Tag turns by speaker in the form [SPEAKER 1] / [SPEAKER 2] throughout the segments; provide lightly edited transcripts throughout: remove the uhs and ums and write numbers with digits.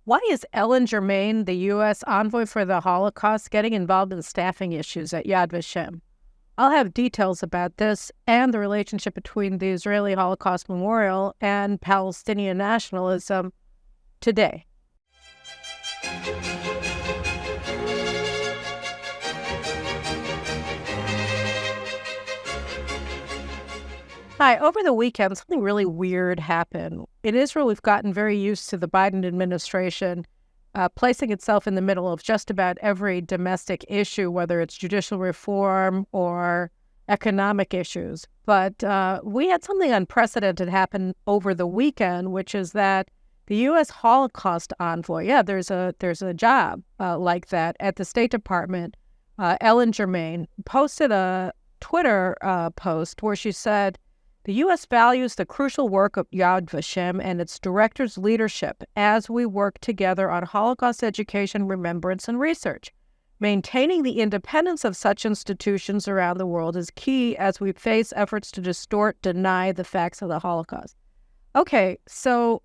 [SPEAKER 1] Why is Ellen Germain, the U.S. envoy for the Holocaust, getting involved in staffing issues at Yad Vashem? I'll have details about this and the relationship between the Israeli Holocaust Memorial and Palestinian nationalism today. Hi, over the weekend, something really weird happened. In Israel, we've gotten very used to the Biden administration placing itself in the middle of just about every domestic issue, whether it's judicial reform or economic issues. But we had something unprecedented happen over the weekend, which is that the U.S. Holocaust envoy, there's a job like that at the State Department. Ellen Germain posted a Twitter post where she said, "The U.S. values the crucial work of Yad Vashem and its director's leadership as we work together on Holocaust education, remembrance, and research. Maintaining the independence of such institutions around the world is key as we face efforts to distort, deny the facts of the Holocaust." Okay, so,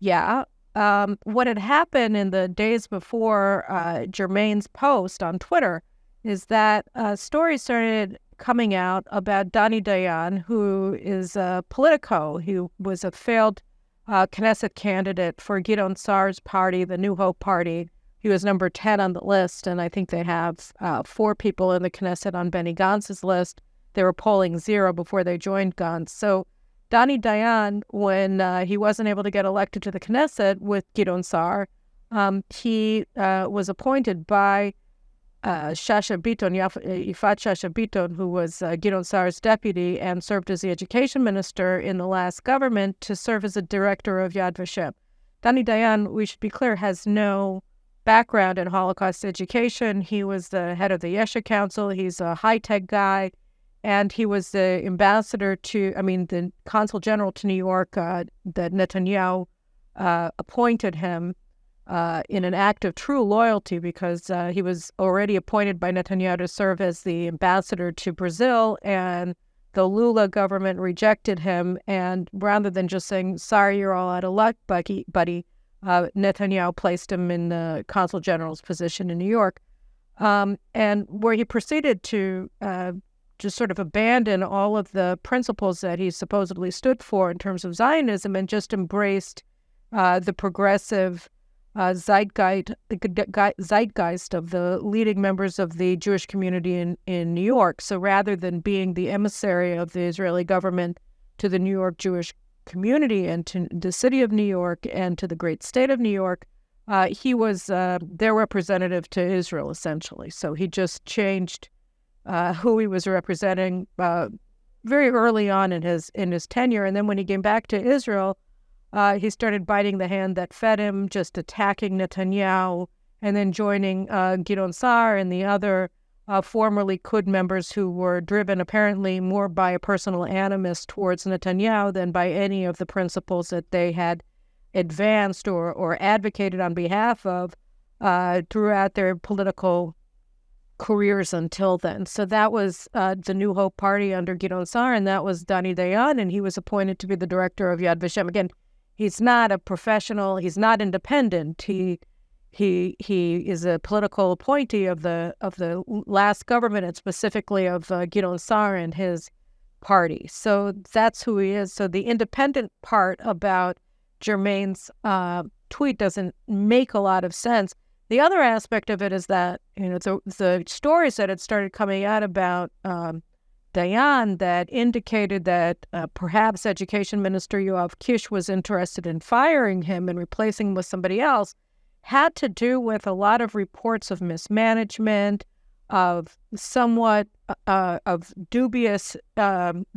[SPEAKER 1] what had happened in the days before Germain's post on Twitter is that stories started coming out about Dani Dayan, who is a Politico. He was a failed Knesset candidate for Gideon Sa'ar's party, the New Hope Party. He was number 10 on the list, and I think they have 4 people in the Knesset on Benny Gantz's list. They were polling 0 before they joined Gantz. So Dani Dayan, when he wasn't able to get elected to the Knesset with Gideon Sa'ar, he was appointed by Yifat Shasha Biton, who was Gideon Sa'ar's deputy and served as the education minister in the last government, to serve as a director of Yad Vashem. Dani Dayan, we should be clear, has no background in Holocaust education. He was the head of the Yesha Council. He's a high-tech guy, and he was the the consul general to New York that Netanyahu appointed him in an act of true loyalty, because he was already appointed by Netanyahu to serve as the ambassador to Brazil, and the Lula government rejected him. And rather than just saying, "Sorry, you're all out of luck, buddy," Netanyahu placed him in the consul general's position in New York, and where he proceeded to just sort of abandon all of the principles that he supposedly stood for in terms of Zionism, and just embraced the progressive zeitgeist of the leading members of the Jewish community in New York. So rather than being the emissary of the Israeli government to the New York Jewish community and to the city of New York and to the great state of New York, he was their representative to Israel, essentially. So he just changed who he was representing very early on in his tenure. And then when he came back to Israel, he started biting the hand that fed him, just attacking Netanyahu, and then joining Gideon Sa'ar and the other former Likud members who were driven apparently more by a personal animus towards Netanyahu than by any of the principles that they had advanced or advocated on behalf of throughout their political careers until then. So that was the New Hope Party under Gideon Sa'ar, and that was Dani Dayan, and he was appointed to be the director of Yad Vashem. Again, he's not a professional. He's not independent. He is a political appointee of the last government, and specifically of Gideon Sa'ar and his party. So that's who he is. So the independent part about Germain's tweet doesn't make a lot of sense. The other aspect of it is that the stories that had started coming out about Dayan that indicated that perhaps Education Minister Yoav Kish was interested in firing him and replacing him with somebody else had to do with a lot of reports of mismanagement, of somewhat of dubious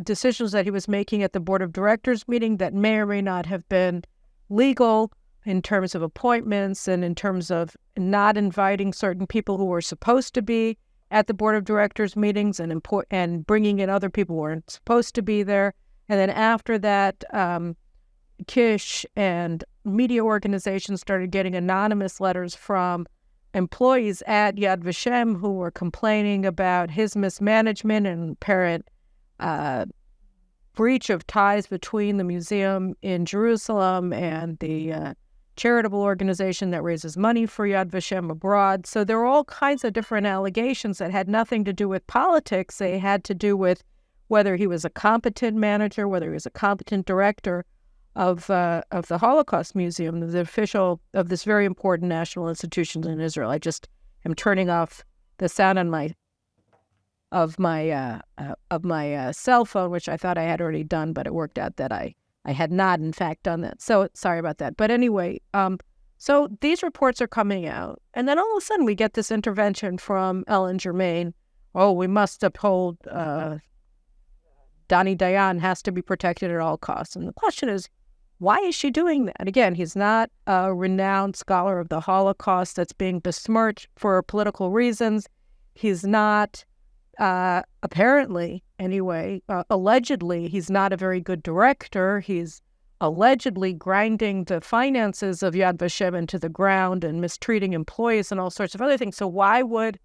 [SPEAKER 1] decisions that he was making at the board of directors meeting that may or may not have been legal in terms of appointments and in terms of not inviting certain people who were supposed to be at the board of directors meetings and bringing in other people who weren't supposed to be there. And then after that, Kish and media organizations started getting anonymous letters from employees at Yad Vashem who were complaining about his mismanagement and apparent breach of ties between the museum in Jerusalem and the charitable organization that raises money for Yad Vashem abroad. So there were all kinds of different allegations that had nothing to do with politics. They had to do with whether he was a competent manager, whether he was a competent director of the Holocaust Museum, the official of this very important national institution in Israel. I just am turning off the sound on my cell phone, which I thought I had already done, but it worked out that I had not, in fact, done that. So sorry about that. But anyway, so these reports are coming out, and then all of a sudden we get this intervention from Ellen Germain. Oh, we must uphold Dani Dayan has to be protected at all costs. And the question is, why is she doing that? Again, he's not a renowned scholar of the Holocaust that's being besmirched for political reasons. He's not, apparently, anyway, allegedly, he's not a very good director. He's allegedly grinding the finances of Yad Vashem into the ground and mistreating employees and all sorts of other things. So why would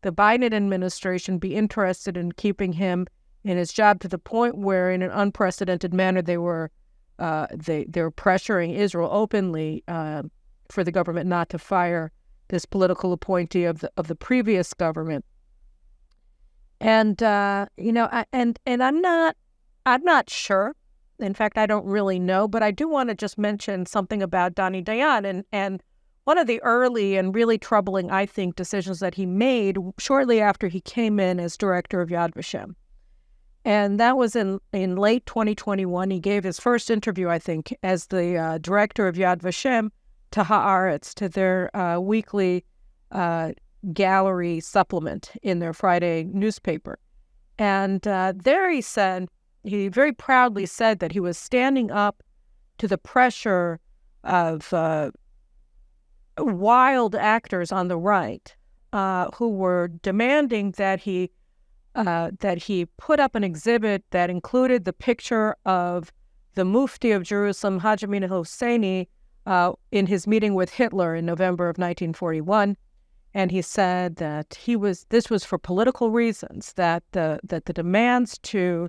[SPEAKER 1] the Biden administration be interested in keeping him in his job to the point where, in an unprecedented manner, they were pressuring Israel openly for the government not to fire this political appointee of the previous government? And I'm not sure. In fact, I don't really know, but I do want to just mention something about Dani Dayan and one of the early and really troubling, I think, decisions that he made shortly after he came in as director of Yad Vashem. And that was in late 2021. He gave his first interview, I think, as the director of Yad Vashem to Haaretz, to their weekly gallery supplement in their Friday newspaper. And there he very proudly said that he was standing up to the pressure of wild actors on the right who were demanding that he put up an exhibit that included the picture of the Mufti of Jerusalem, Haj Amin al-Husseini, in his meeting with Hitler in November of 1941. And he said that this was for political reasons, that the demands to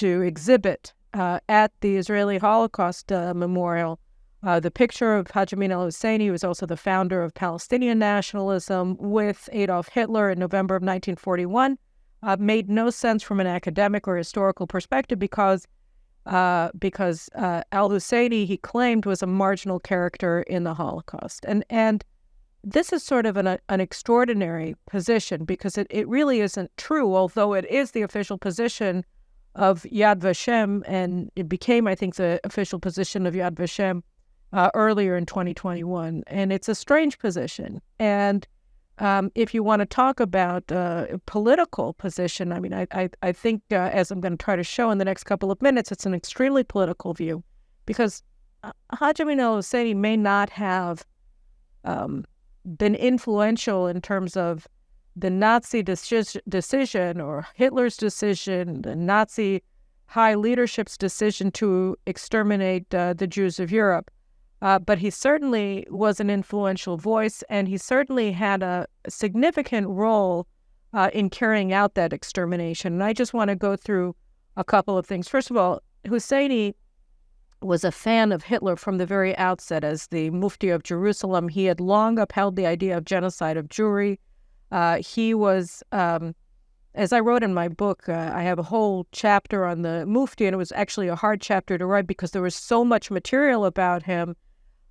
[SPEAKER 1] exhibit at the Israeli Holocaust Memorial the picture of Haj Amin al-Husseini, who was also the founder of Palestinian nationalism, with Adolf Hitler in November of 1941, made no sense from an academic or historical perspective because al-Husseini, he claimed, was a marginal character in the Holocaust. And this is sort of an extraordinary position because it really isn't true, although it is the official position of Yad Vashem, and it became, I think, the official position of Yad Vashem earlier in 2021. And it's a strange position. And if you want to talk about a political position, I mean, I think, as I'm going to try to show in the next couple of minutes, it's an extremely political view because Haj Amin al-Husseini may not have been influential in terms of the Nazi decision or Hitler's decision, the Nazi high leadership's decision to exterminate the Jews of Europe. But he certainly was an influential voice, and he certainly had a significant role in carrying out that extermination. And I just want to go through a couple of things. First of all, Husseini was a fan of Hitler from the very outset. As the Mufti of Jerusalem, he had long upheld the idea of genocide of Jewry. He was, as I wrote in my book, I have a whole chapter on the Mufti, and it was actually a hard chapter to write because there was so much material about him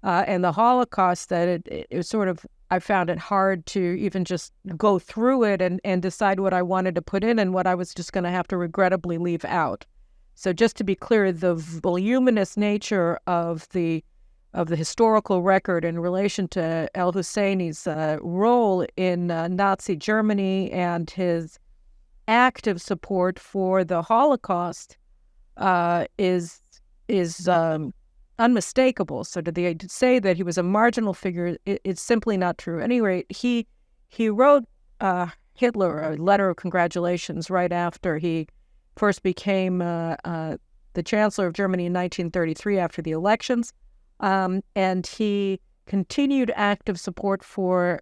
[SPEAKER 1] and the Holocaust that it was sort of, I found it hard to even just go through it and decide what I wanted to put in and what I was just going to have to regrettably leave out. So just to be clear, the voluminous nature of the historical record in relation to al-Husseini's role in Nazi Germany and his active support for the Holocaust is unmistakable. So to say that he was a marginal figure, it's simply not true. Anyway, he wrote Hitler a letter of congratulations right after he first became the Chancellor of Germany in 1933 after the elections. And he continued active support for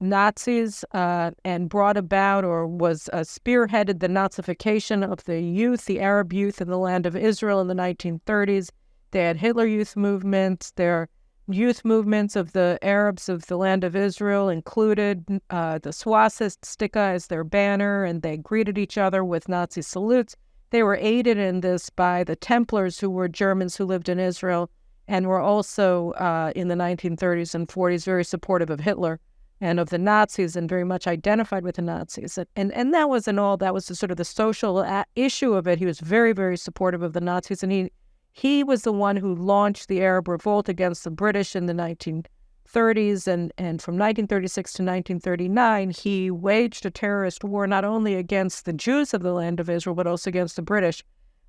[SPEAKER 1] Nazis and brought about or was spearheaded the Nazification of the youth, the Arab youth in the land of Israel in the 1930s. They had Hitler Youth movements. Their youth movements of the Arabs of the land of Israel included the swastika as their banner, and they greeted each other with Nazi salutes. They were aided in this by the Templars, who were Germans who lived in Israel and were also in the 1930s and 40s very supportive of Hitler and of the Nazis, and very much identified with the Nazis. And that wasn't all. That was the sort of the social issue of it. He was very, very supportive of the Nazis, and he was the one who launched the Arab Revolt against the British in the 1930s, and from 1936 to 1939, he waged a terrorist war not only against the Jews of the land of Israel, but also against the British.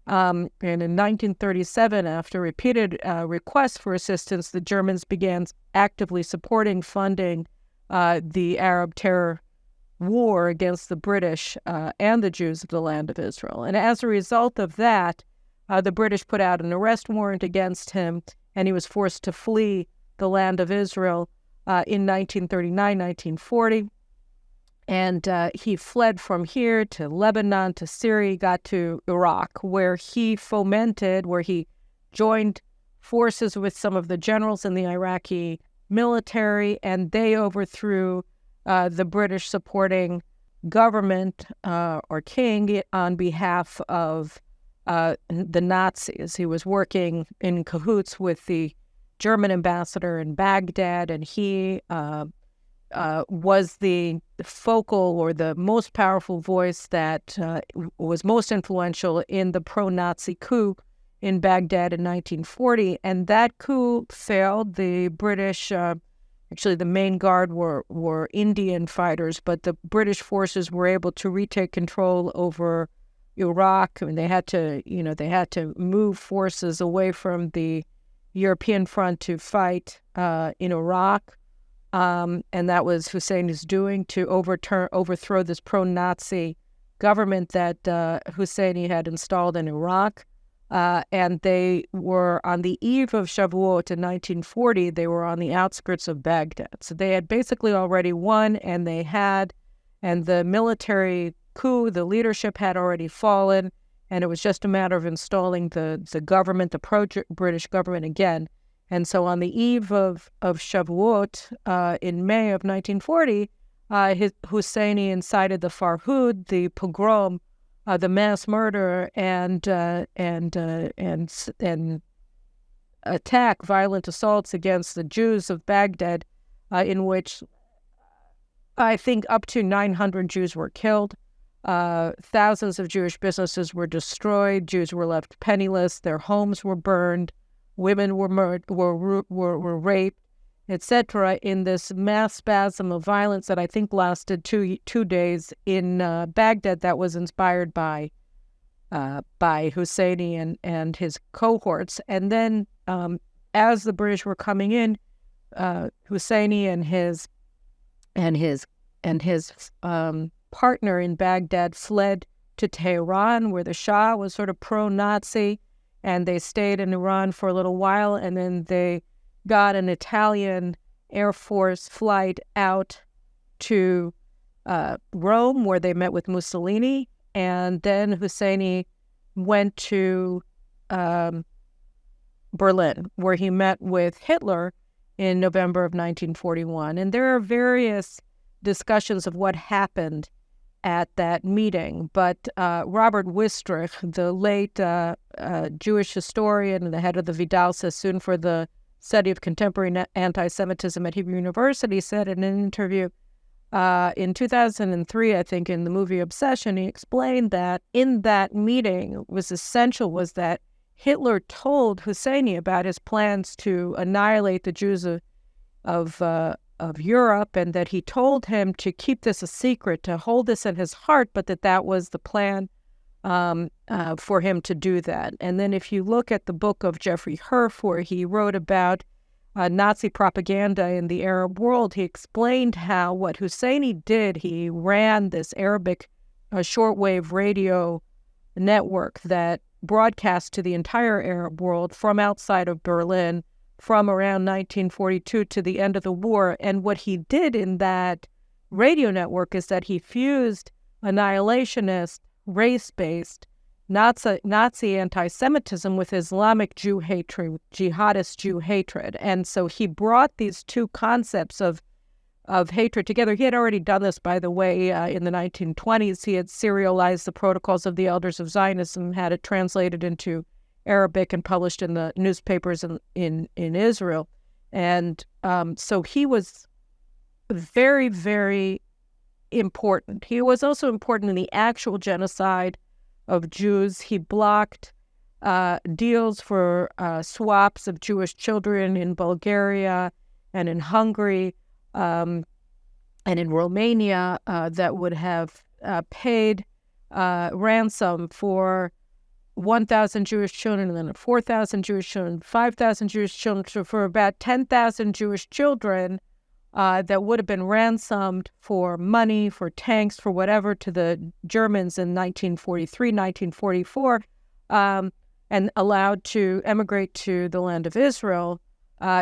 [SPEAKER 1] And in 1937, after repeated requests for assistance, the Germans began actively funding the Arab terror war against the British and the Jews of the land of Israel. And as a result of that, the British put out an arrest warrant against him, and he was forced to flee the land of Israel in 1939, 1940. And he fled from here to Lebanon, to Syria, got to Iraq, where he joined forces with some of the generals in the Iraqi military, and they overthrew the British supporting government or king on behalf of the Nazis. He was working in cahoots with the German ambassador in Baghdad, and he was the focal or the most powerful voice that was most influential in the pro-Nazi coup in Baghdad in 1940. And that coup failed. The British, actually the main guard were Indian fighters, but the British forces were able to retake control over Iraq. I mean, they had to move forces away from the European front to fight in Iraq. And that was Hussein's doing, to overthrow this pro-Nazi government that Husseini had installed in Iraq. And they were on the eve of Shavuot in 1940. They were on the outskirts of Baghdad. So they had basically already won, and the military coup, the leadership had already fallen, and it was just a matter of installing the government, the pro-British government again. And so on the eve of Shavuot in May of 1940, Husseini incited the Farhud, the pogrom, the mass murder, and violent assaults against the Jews of Baghdad, in which I think up to 900 Jews were killed. Thousands of Jewish businesses were destroyed. Jews were left penniless. Their homes were burned. Women were raped, etc. In this mass spasm of violence that I think lasted two days in Baghdad, that was inspired by Husseini and his cohorts. And then, as the British were coming in, Husseini and his partner in Baghdad fled to Tehran, where the Shah was sort of pro-Nazi, and they stayed in Iran for a little while, and then they got an Italian Air Force flight out to Rome, where they met with Mussolini, and then Husseini went to Berlin, where he met with Hitler in November of 1941. And there are various discussions of what happened at that meeting. But Robert Wistrich, the late Jewish historian and the head of the Vidal Sassoon for the study of contemporary anti-Semitism at Hebrew University, said in an interview in 2003, I think, in the movie Obsession, he explained that in that meeting was that Hitler told Husseini about his plans to annihilate the Jews of Europe, and that he told him to keep this a secret, to hold this in his heart, but that was the plan for him to do that. And then if you look at the book of Jeffrey Herf, where he wrote about Nazi propaganda in the Arab world, he explained how what Husseini did, he ran this Arabic shortwave radio network that broadcast to the entire Arab world from outside of Berlin from around 1942 to the end of the war. And what he did in that radio network is that he fused annihilationist, race-based Nazi anti-Semitism with Islamic Jew hatred, jihadist Jew hatred. And so he brought these two concepts of hatred together. He had already done this, by the way, in the 1920s. He had serialized the Protocols of the Elders of Zionism, had it translated into Arabic and published in the newspapers in Israel. And so he was very, very important. He was also important in the actual genocide of Jews. He blocked deals for swaps of Jewish children in Bulgaria and in Hungary and in Romania that would have paid ransom for 1,000 Jewish children, and then 4,000 Jewish children, 5,000 Jewish children, so for about 10,000 Jewish children that would have been ransomed for money, for tanks, for whatever, to the Germans in 1943, 1944, and allowed to emigrate to the land of Israel.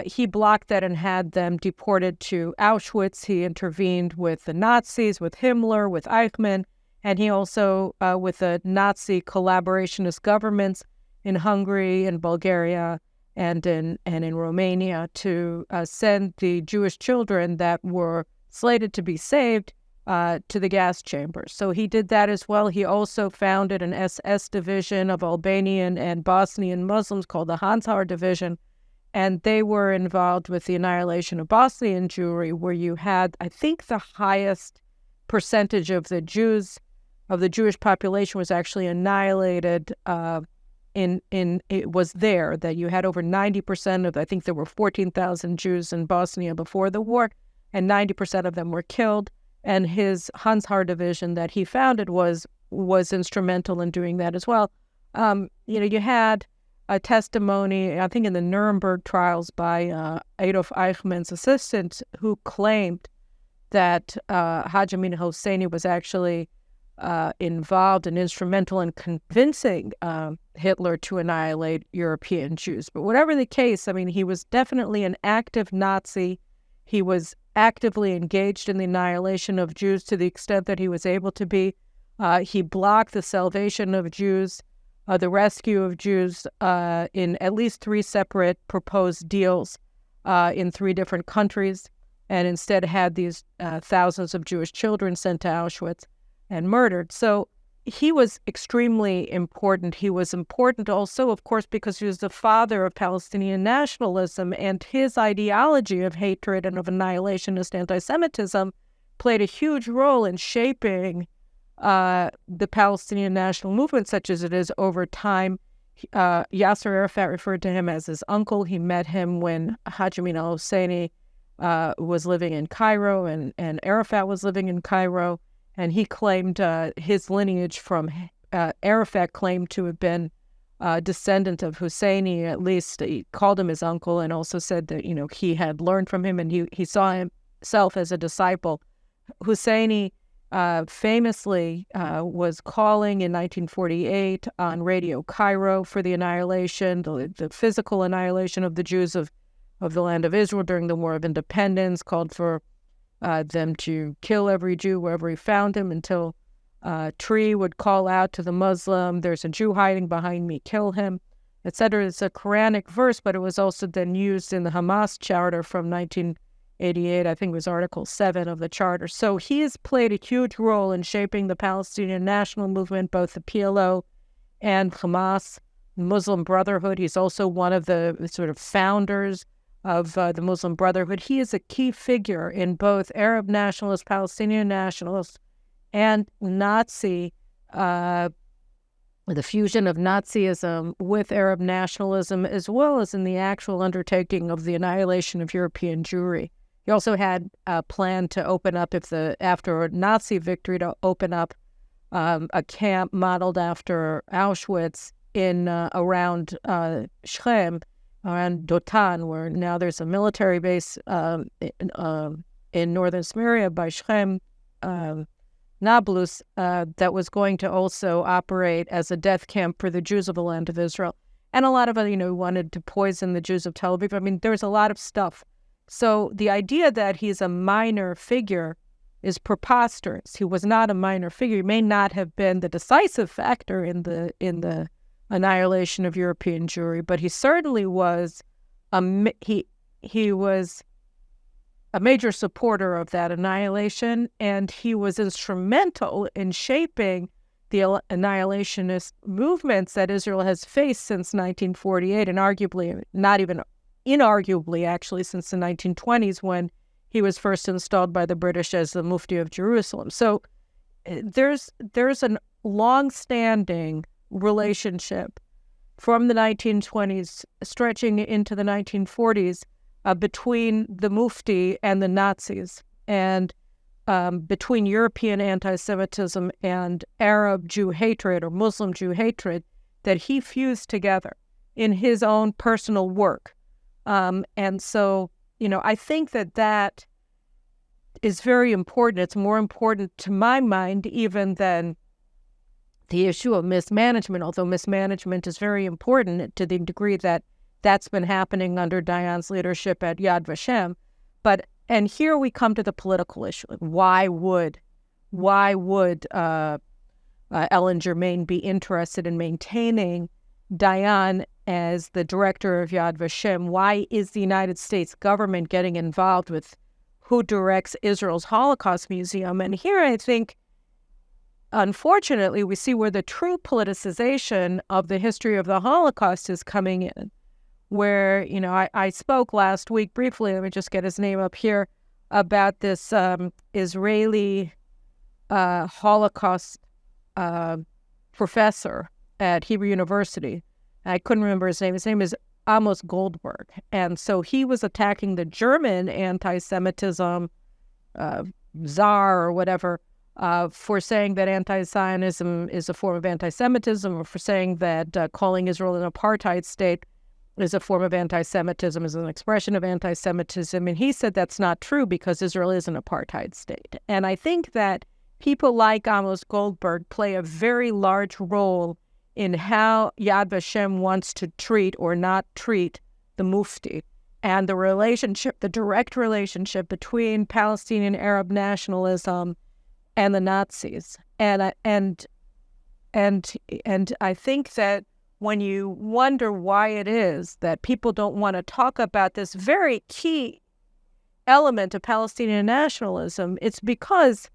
[SPEAKER 1] He blocked that and had them deported to Auschwitz. He intervened with the Nazis, with Himmler, with Eichmann, and he also, with the Nazi collaborationist governments in Hungary and Bulgaria and in Romania, to send the Jewish children that were slated to be saved to the gas chambers. So he did that as well. He also founded an SS division of Albanian and Bosnian Muslims called the Hansar Division, and they were involved with the annihilation of Bosnian Jewry, where you had, I think, the highest percentage of the Jews, of the Jewish population was actually annihilated. It was there that you had over 90% of, I think there were 14,000 Jews in Bosnia before the war, and 90% of them were killed. And his Hansar division that he founded was instrumental in doing that as well. You had a testimony, I think in the Nuremberg trials, by Adolf Eichmann's assistant, who claimed that Haj Amin Hosseini was actually involved and instrumental in convincing Hitler to annihilate European Jews. But whatever the case, I mean, he was definitely an active Nazi. He was actively engaged in the annihilation of Jews to the extent that he was able to be. He blocked the salvation of Jews, the rescue of Jews in at least 3 separate proposed deals in 3 different countries, and instead had these thousands of Jewish children sent to Auschwitz and murdered. So he was extremely important. He was important also, of course, because he was the father of Palestinian nationalism, and his ideology of hatred and of annihilationist anti-Semitism played a huge role in shaping the Palestinian national movement, such as it is over time. Yasser Arafat referred to him as his uncle. He met him when Haj Amin al-Husseini was living in Cairo, and Arafat was living in Cairo. And he claimed his lineage from Arafat claimed to have been descendant of Husseini. At least he called him his uncle, and also said that, he had learned from him and he saw himself as a disciple. Husseini famously was calling in 1948 on Radio Cairo for the annihilation, the physical annihilation of the Jews of the land of Israel during the War of Independence, called for them to kill every Jew wherever he found him, until Tree would call out to the Muslim, "There's a Jew hiding behind me, kill him," etc. It's a Quranic verse, but it was also then used in the Hamas charter from 1988. I think it was Article 7 of the charter. So he has played a huge role in shaping the Palestinian national movement, both the PLO and Hamas, Muslim Brotherhood. He's also one of the sort of founders of the Muslim Brotherhood. He is a key figure in both Arab nationalists, Palestinian nationalists, and Nazi, the fusion of Nazism with Arab nationalism, as well as in the actual undertaking of the annihilation of European Jewry. He also had a plan to open up, after a Nazi victory, to open up a camp modeled after Auschwitz in around Shechem, around Dotan, where now there's a military base in northern Samaria by Shechem, Nablus, that was going to also operate as a death camp for the Jews of the land of Israel. And a lot of other, wanted to poison the Jews of Tel Aviv. I mean, there's a lot of stuff. So the idea that he's a minor figure is preposterous. He was not a minor figure. He may not have been the decisive factor in the annihilation of European Jewry, but he certainly was he was a major supporter of that annihilation, and he was instrumental in shaping the annihilationist movements that Israel has faced since 1948, and arguably, not even inarguably, actually, since the 1920s, when he was first installed by the British as the Mufti of Jerusalem. So there's a long-standing relationship from the 1920s stretching into the 1940s between the Mufti and the Nazis, and between European anti-Semitism and Arab Jew hatred or Muslim Jew hatred that he fused together in his own personal work. And so, I think that is very important. It's more important to my mind even than the issue of mismanagement, although mismanagement is very important to the degree that that's been happening under Dayan's leadership at Yad Vashem. And here we come to the political issue. Why would Ellen Germain be interested in maintaining Dayan as the director of Yad Vashem? Why is the United States government getting involved with who directs Israel's Holocaust Museum? And here I think, unfortunately, we see where the true politicization of the history of the Holocaust is coming in, where, I spoke last week briefly, let me just get his name up here, about this Israeli Holocaust professor at Hebrew University. I couldn't remember his name. His name is Amos Goldberg. And so he was attacking the German anti-Semitism czar or whatever for saying that anti-Zionism is a form of anti-Semitism, or for saying that calling Israel an apartheid state is a form of anti-Semitism, is an expression of anti-Semitism. And he said that's not true because Israel is an apartheid state. And I think that people like Amos Goldberg play a very large role in how Yad Vashem wants to treat or not treat the Mufti, and the direct relationship between Palestinian Arab nationalism and the Nazis. And I think that when you wonder why it is that people don't want to talk about this very key element of Palestinian nationalism, it's because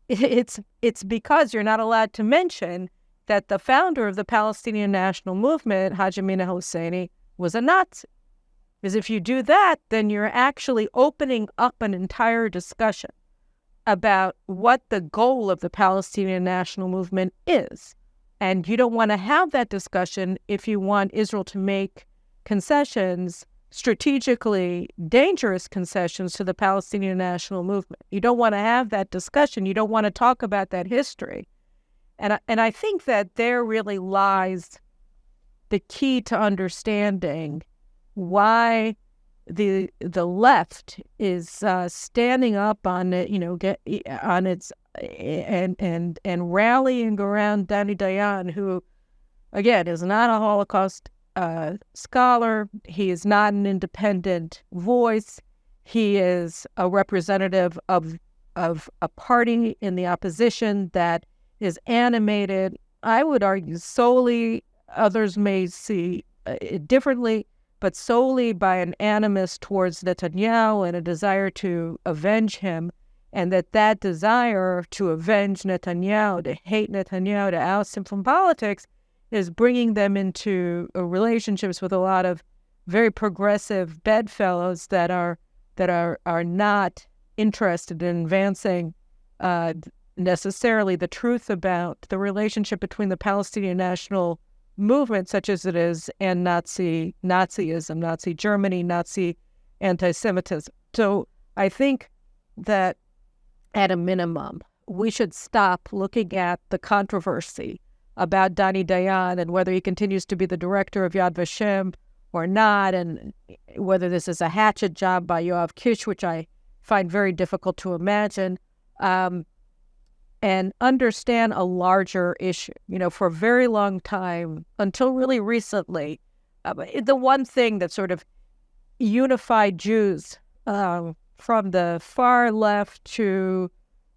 [SPEAKER 1] you're not allowed to mention that the founder of the Palestinian national movement, Haji Mina Hosseini, was a Nazi. Because if you do that, then you're actually opening up an entire discussion about what the goal of the Palestinian national movement is. And you don't want to have that discussion if you want Israel to make concessions, strategically dangerous concessions to the Palestinian national movement. You don't want to have that discussion. You don't want to talk about that history. And I think that there really lies the key to understanding why the left is standing up on it, on its and rallying around Dani Dayan, who, again, is not a Holocaust scholar. He is not an independent voice. He is a representative of a party in the opposition that is animated, I would argue, solely, others may see it differently, but solely by an animus towards Netanyahu and a desire to avenge him, and that desire to avenge Netanyahu, to hate Netanyahu, to oust him from politics, is bringing them into relationships with a lot of very progressive bedfellows that are not interested in advancing necessarily the truth about the relationship between the Palestinian national movement, such as it is, and Nazism, Nazi Germany, Nazi anti-Semitism. So I think that at a minimum, we should stop looking at the controversy about Dani Dayan and whether he continues to be the director of Yad Vashem or not, and whether this is a hatchet job by Yoav Kish, which I find very difficult to imagine, and understand a larger issue. For a very long time, until really recently, the one thing that sort of unified Jews from the far left to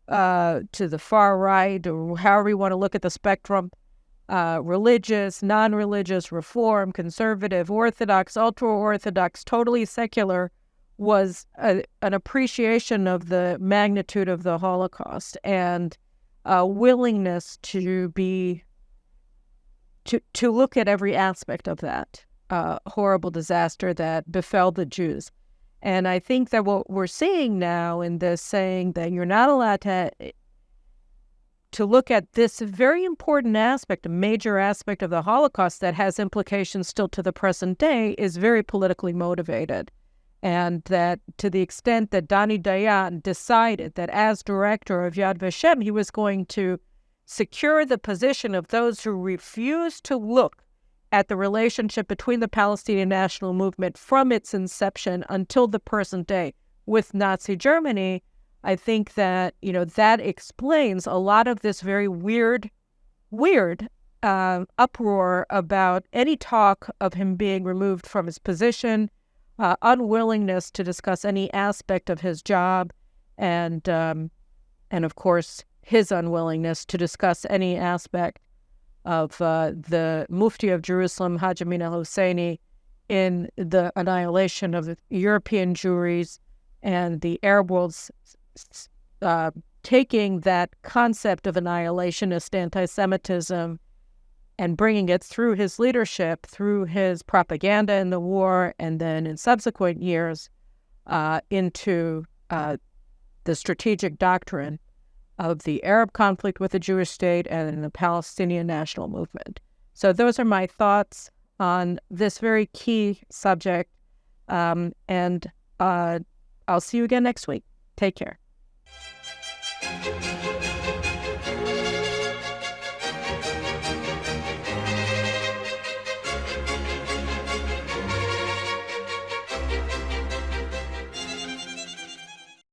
[SPEAKER 1] the far right, or however you want to look at the spectrum, religious, non-religious, reform, conservative, orthodox, ultra-orthodox, totally secular, was an appreciation of the magnitude of the Holocaust and a willingness to look at every aspect of that horrible disaster that befell the Jews. And I think that what we're seeing now in this saying that you're not allowed to look at this very important aspect, a major aspect of the Holocaust that has implications still to the present day, is very politically motivated. And that to the extent that Dani Dayan decided that as director of Yad Vashem, he was going to secure the position of those who refused to look at the relationship between the Palestinian national movement from its inception until the present day with Nazi Germany, I think that, that explains a lot of this very weird uproar about any talk of him being removed from his position, unwillingness to discuss any aspect of his job, and of course, his unwillingness to discuss any aspect of the Mufti of Jerusalem, Haj Amin al-Husseini, in the annihilation of the European Jewries and the Arab world's taking that concept of annihilationist anti-Semitism and bringing it through his leadership, through his propaganda in the war, and then in subsequent years into the strategic doctrine of the Arab conflict with the Jewish state and the Palestinian national movement. So those are my thoughts on this very key subject. And I'll see you again next week. Take care.